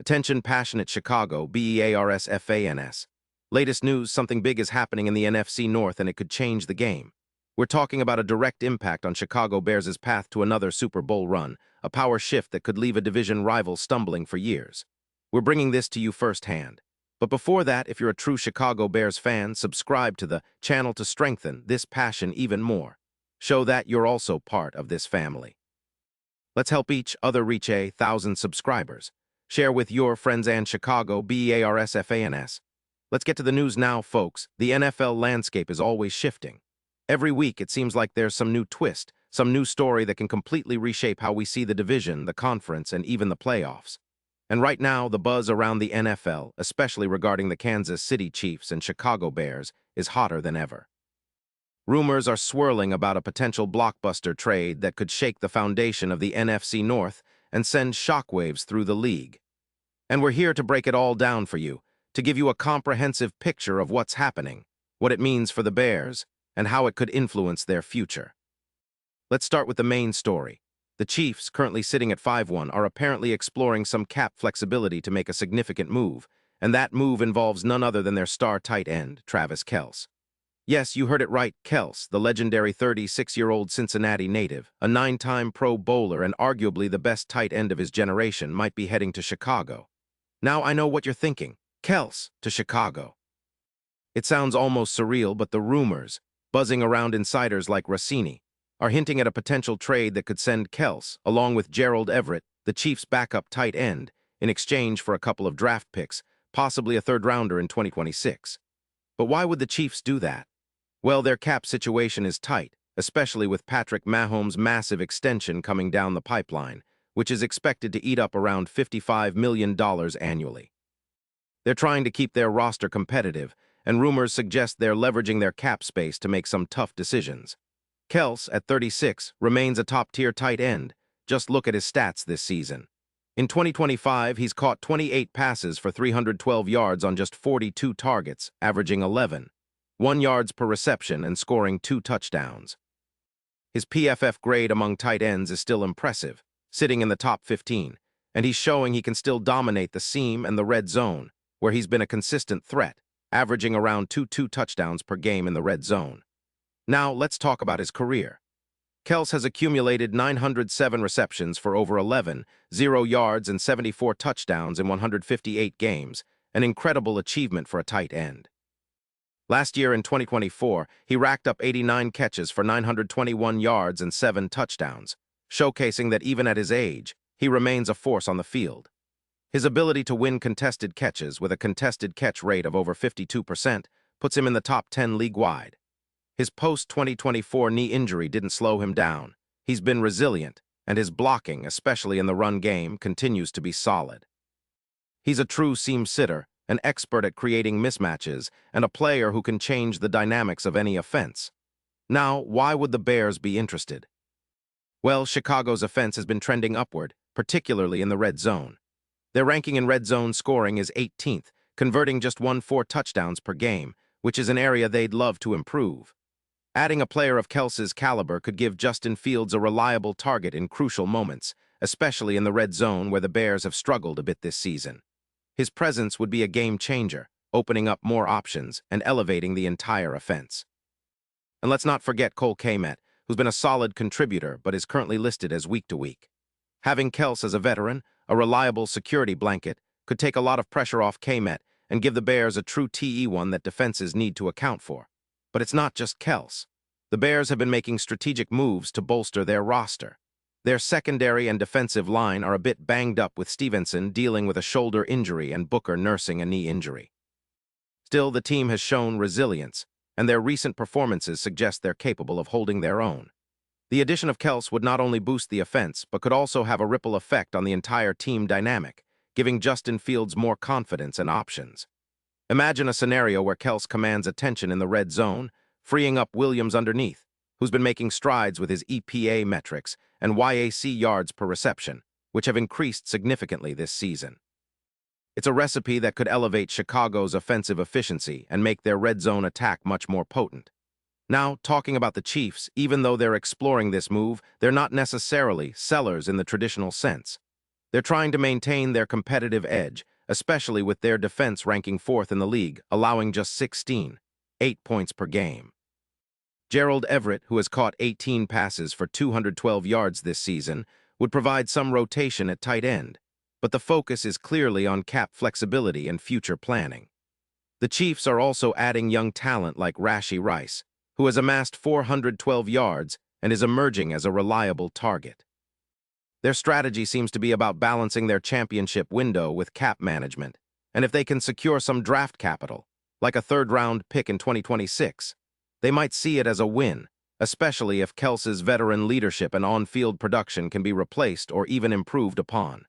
Attention passionate Chicago, Bears fans. Latest news, something big is happening in the NFC North and it could change the game. We're talking about a direct impact on Chicago Bears' path to another Super Bowl run, a power shift that could leave a division rival stumbling for years. We're bringing this to you firsthand. But before that, if you're a true Chicago Bears fan, subscribe to the channel to strengthen this passion even more. Show that you're also part of this family. Let's help each other reach 1,000 subscribers. Share with your friends and Chicago Bears fans. Let's get to the news now, folks. The NFL landscape is always shifting. Every week, it seems like there's some new twist, some new story that can completely reshape how we see the division, the conference, and even the playoffs. And right now, the buzz around the NFL, especially regarding the Kansas City Chiefs and Chicago Bears, is hotter than ever. Rumors are swirling about a potential blockbuster trade that could shake the foundation of the NFC North and send shockwaves through the league. And we're here to break it all down for you, to give you a comprehensive picture of what's happening, what it means for the Bears, and how it could influence their future. Let's start with the main story. The Chiefs, currently sitting at 5-1, are apparently exploring some cap flexibility to make a significant move, and that move involves none other than their star tight end, Travis Kelce. Yes, you heard it right, Kelce, the legendary 36-year-old Cincinnati native, a 9-time Pro Bowler and arguably the best tight end of his generation, might be heading to Chicago. Now I know what you're thinking. Kelce to Chicago. It sounds almost surreal, but the rumors, buzzing around insiders like Rossini, are hinting at a potential trade that could send Kelce, along with Gerald Everett, the Chiefs' backup tight end, in exchange for a couple of draft picks, possibly a third-rounder in 2026. But why would the Chiefs do that? Well, their cap situation is tight, especially with Patrick Mahomes' massive extension coming down the pipeline, which is expected to eat up around $55 million annually. They're trying to keep their roster competitive, and rumors suggest they're leveraging their cap space to make some tough decisions. Kelce, at 36, remains a top-tier tight end. Just look at his stats this season. In 2025, he's caught 28 passes for 312 yards on just 42 targets, averaging 1 yards per reception and scoring 2 touchdowns. His PFF grade among tight ends is still impressive, sitting in the top 15, and he's showing he can still dominate the seam and the red zone, where he's been a consistent threat, averaging around 2 touchdowns per game in the red zone. Now, let's talk about his career. Kelce has accumulated 907 receptions for over 0 yards and 74 touchdowns in 158 games, an incredible achievement for a tight end. Last year in 2024, he racked up 89 catches for 921 yards and 7 touchdowns, showcasing that even at his age, he remains a force on the field. His ability to win contested catches with a contested catch rate of over 52% puts him in the top 10 league-wide. His post-2024 knee injury didn't slow him down. He's been resilient, and his blocking, especially in the run game, continues to be solid. He's a true seam sitter, an expert at creating mismatches, and a player who can change the dynamics of any offense. Now, why would the Bears be interested? Well, Chicago's offense has been trending upward, particularly in the red zone. Their ranking in red zone scoring is 18th, converting just 4 touchdowns per game, which is an area they'd love to improve. Adding a player of Kelce's caliber could give Justin Fields a reliable target in crucial moments, especially in the red zone where the Bears have struggled a bit this season. His presence would be a game-changer, opening up more options and elevating the entire offense. And let's not forget Cole Kmet, who's been a solid contributor but is currently listed as week-to-week. Having Kelce as a veteran, a reliable security blanket, could take a lot of pressure off Kmet and give the Bears a true TE1 that defenses need to account for. But it's not just Kelce. The Bears have been making strategic moves to bolster their roster. Their secondary and defensive line are a bit banged up, with Stevenson dealing with a shoulder injury and Booker nursing a knee injury. Still, the team has shown resilience, and their recent performances suggest they're capable of holding their own. The addition of Kelce would not only boost the offense, but could also have a ripple effect on the entire team dynamic, giving Justin Fields more confidence and options. Imagine a scenario where Kelce commands attention in the red zone, freeing up Williams underneath, who's been making strides with his EPA metrics and YAC yards per reception, which have increased significantly this season. It's a recipe that could elevate Chicago's offensive efficiency and make their red zone attack much more potent. Now, talking about the Chiefs, even though they're exploring this move, they're not necessarily sellers in the traditional sense. They're trying to maintain their competitive edge, especially with their defense ranking 4th in the league, allowing just 8 points per game. Gerald Everett, who has caught 18 passes for 212 yards this season, would provide some rotation at tight end, but the focus is clearly on cap flexibility and future planning. The Chiefs are also adding young talent like Rashee Rice, who has amassed 412 yards and is emerging as a reliable target. Their strategy seems to be about balancing their championship window with cap management, and if they can secure some draft capital, like a third-round pick in 2026, they might see it as a win, especially if Kelce's veteran leadership and on-field production can be replaced or even improved upon.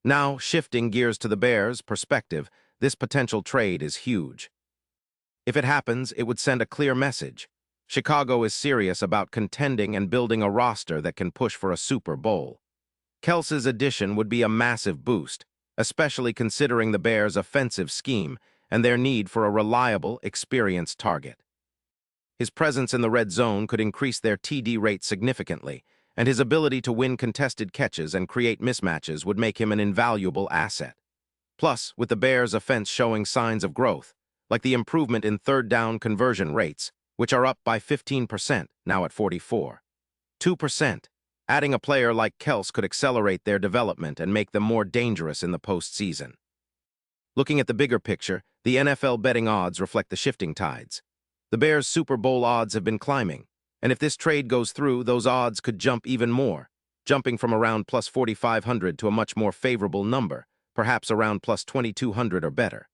Now, shifting gears to the Bears' perspective, this potential trade is huge. If it happens, it would send a clear message. Chicago is serious about contending and building a roster that can push for a Super Bowl. Kelce's addition would be a massive boost, especially considering the Bears' offensive scheme and their need for a reliable, experienced target. His presence in the red zone could increase their TD rate significantly, and his ability to win contested catches and create mismatches would make him an invaluable asset. Plus, with the Bears' offense showing signs of growth, like the improvement in third-down conversion rates, which are up by 15%, now at 44.2%. Adding a player like Kelce could accelerate their development and make them more dangerous in the postseason. Looking at the bigger picture, the NFL betting odds reflect the shifting tides. The Bears' Super Bowl odds have been climbing, and if this trade goes through, those odds could jump even more, jumping from around plus 4,500 to a much more favorable number, perhaps around plus 2,200 or better.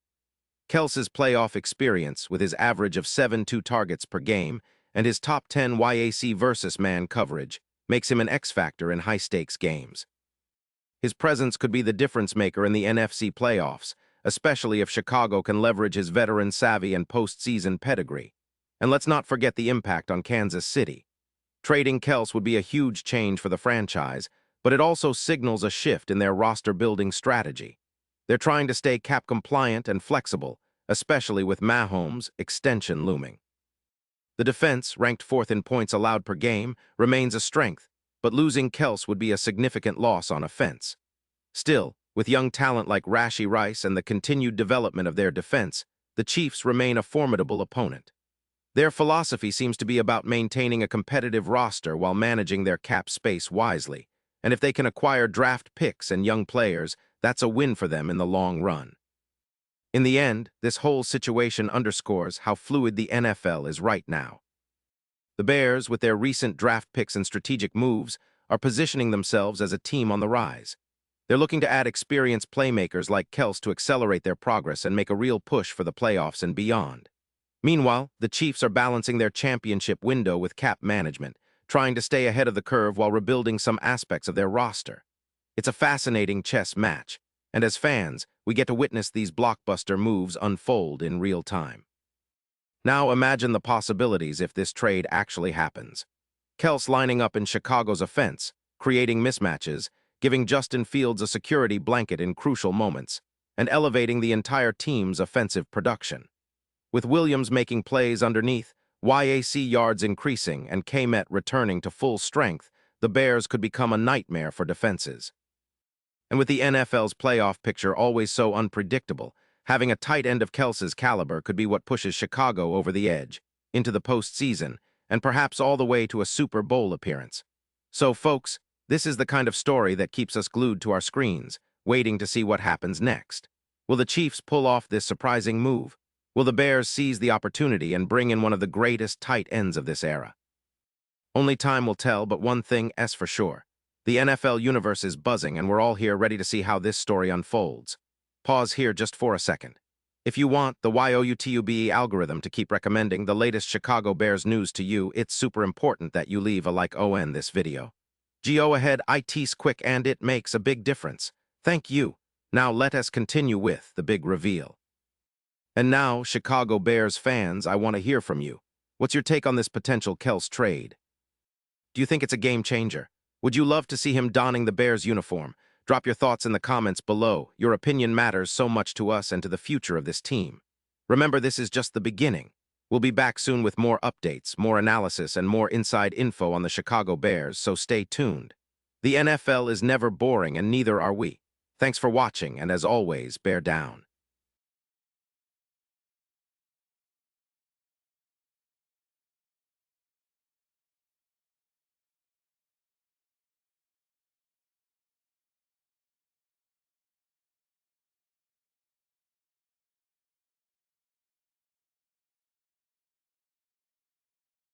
Kelce's playoff experience, with his average of 7.2 targets per game and his top 10 YAC versus man coverage, makes him an X-factor in high-stakes games. His presence could be the difference-maker in the NFC playoffs, especially if Chicago can leverage his veteran savvy and postseason pedigree. And let's not forget the impact on Kansas City. Trading Kelce would be a huge change for the franchise, but it also signals a shift in their roster-building strategy. They're trying to stay cap-compliant and flexible, especially with Mahomes' extension looming. The defense, ranked 4th in points allowed per game, remains a strength, but losing Kelce would be a significant loss on offense. Still, with young talent like Rashee Rice and the continued development of their defense, the Chiefs remain a formidable opponent. Their philosophy seems to be about maintaining a competitive roster while managing their cap space wisely, and if they can acquire draft picks and young players, that's a win for them in the long run. In the end, this whole situation underscores how fluid the NFL is right now. The Bears, with their recent draft picks and strategic moves, are positioning themselves as a team on the rise. They're looking to add experienced playmakers like Kelce to accelerate their progress and make a real push for the playoffs and beyond. Meanwhile, the Chiefs are balancing their championship window with cap management, trying to stay ahead of the curve while rebuilding some aspects of their roster. It's a fascinating chess match, and as fans, we get to witness these blockbuster moves unfold in real time. Now imagine the possibilities if this trade actually happens. Kelce lining up in Chicago's offense, creating mismatches, giving Justin Fields a security blanket in crucial moments, and elevating the entire team's offensive production. With Williams making plays underneath, YAC yards increasing, and Kmet returning to full strength, the Bears could become a nightmare for defenses. And with the NFL's playoff picture always so unpredictable, having a tight end of Kelce's caliber could be what pushes Chicago over the edge, into the postseason, and perhaps all the way to a Super Bowl appearance. So, folks, this is the kind of story that keeps us glued to our screens, waiting to see what happens next. Will the Chiefs pull off this surprising move? Will the Bears seize the opportunity and bring in one of the greatest tight ends of this era? Only time will tell, but one thing is for sure. The NFL universe is buzzing, and we're all here ready to see how this story unfolds. Pause here just for a second. If you want the YouTube algorithm to keep recommending the latest Chicago Bears news to you, it's super important that you leave a like on this video. Go ahead, it's quick and it makes a big difference. Thank you. Now let us continue with the big reveal. And now, Chicago Bears fans, I want to hear from you. What's your take on this potential Kelce trade? Do you think it's a game changer? Would you love to see him donning the Bears uniform? Drop your thoughts in the comments below. Your opinion matters so much to us and to the future of this team. Remember, this is just the beginning. We'll be back soon with more updates, more analysis, and more inside info on the Chicago Bears, so stay tuned. The NFL is never boring, and neither are we. Thanks for watching, and as always, bear down.